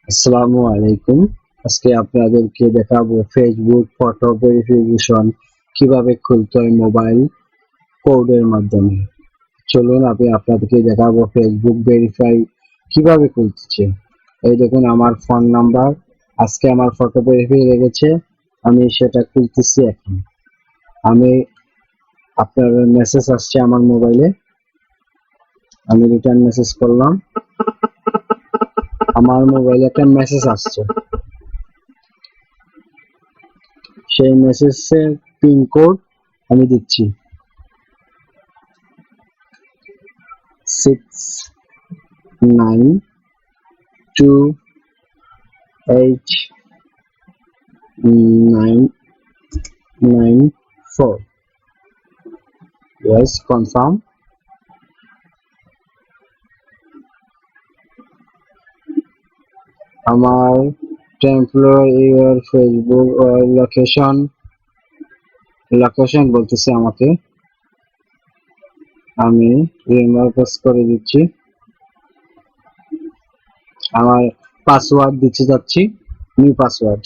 আসসালামু আলাইকুম। আজকে আপনাদেরকে দেখাবো ফেসবুক ফটো ভেরিফিকেশন কিভাবে খুলতে হয় মোবাইল কোডের মাধ্যমে। চলুন আমি আপনাদেরকে দেখাবো ফেসবুক ভেরিফাই কিভাবে খুলতেছে। এই দেখুন আমার ফোন নাম্বার, আজকে আমার ফটো ভেরিফাই লেগেছে, আমি সেটা খুলতেছি এখন। আমি আপনার মেসেজ আসছে আমার মোবাইলে, আমি রিটার্ন মেসেজ করলাম। আমার মোবাইলে একটা মেসেজ আসছে, সেই মেসেজের পিন কোড আমি দিচ্ছি 692894. Yes, confirm. আমার টেম্পলোর ফেসবুক লোকেশন বলতেছে আমাকে, আমি রিমার্কস করে দিচ্ছি। আমার পাসওয়ার্ড দিতে যাচ্ছি, নিউ পাসওয়ার্ড।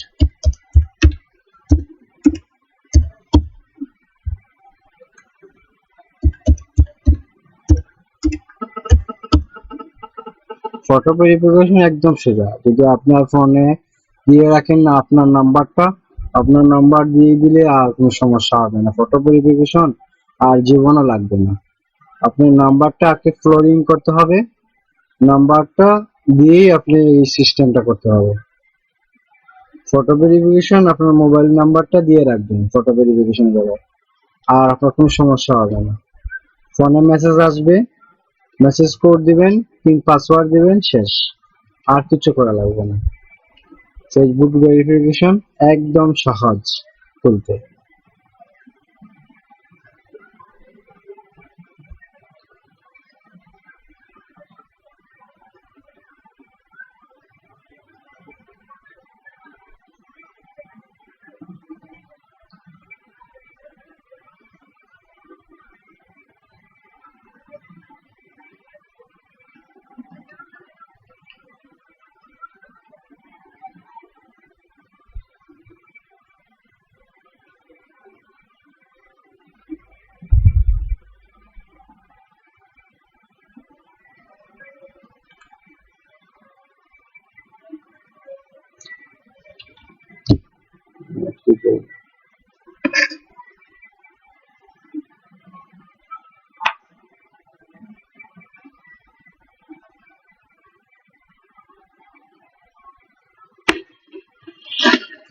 ফটো ভেরিফিকেশন একদম সোজা, যদি আপনার ফোনে দিয়ে রাখেন না আপনার নাম্বারটা, আপনার নাম্বার দিয়ে দিলে আর কোনো সমস্যা হবে না। ফটো ভেরিফিকেশন আর জীবনও লাগবে না। আপনার নাম্বারটা আগে ফ্লোরিং করতে হবে, নাম্বারটা দিয়েই আপনি এই সিস্টেমটা করতে হবে। ফটো ভেরিফিকেশন আপনার মোবাইল নাম্বারটা দিয়ে রাখবেন ফটো ভেরিফিকেশন জায়গায়, আর আপনার কোনো সমস্যা হবে না। ফোনে মেসেজ আসবে, মেসেজ কোড দিবেন, পিন পাসওয়ার্ড দিবেন, শেষ। আর কিছু করা লাগবে না। ফেসবুক ভেরিফিকেশন একদম সহজ খুলতে।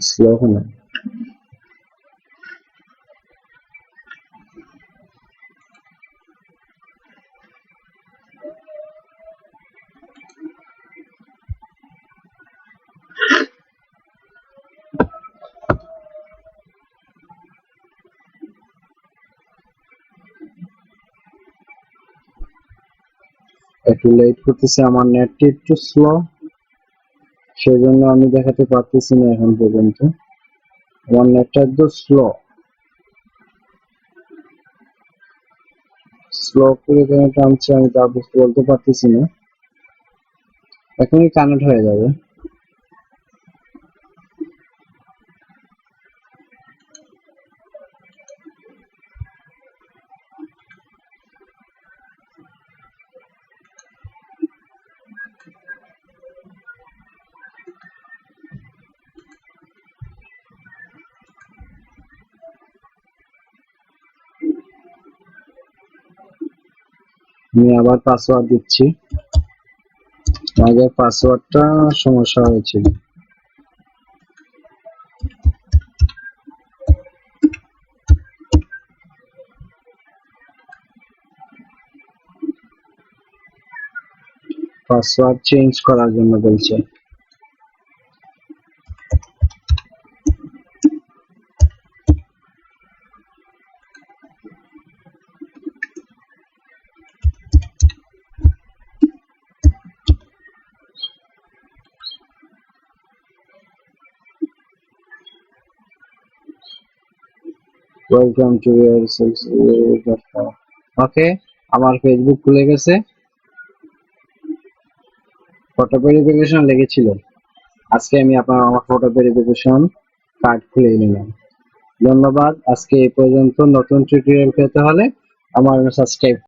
স্লো হয় না। একটু লেট করতেছে, আমার নেটটি একটু স্লো, সেজন্য আমি দেখাতে পারতেছি না এখন পর্যন্ত। আমার নেটটা একদম স্লো স্লো করে কেন টানছে আমি তা বুঝতে বলতে পারতেছি না। এখনই কানেক্ট হয়ে যাবে। আমি আবার পাসওয়ার্ড দিচ্ছি, আগের পাসওয়ার্ডটা সমস্যা হয়েছিল। পাসওয়ার্ড চেঞ্জ করার জন্য বলছে। ওয়েলকাম টু ওকে, আমার ফেসবুক খুলে গেছে। ফটো ভেরিফিকেশন লেগেছিল, আজকে আমি আমার ফটো ভেরিফিকেশন কার্ড খুলে নিলাম। ধন্যবাদ। আজকে এই পর্যন্ত। নতুন টিউটোরিয়াল পেতে হলে আমার সাবস্ক্রাইব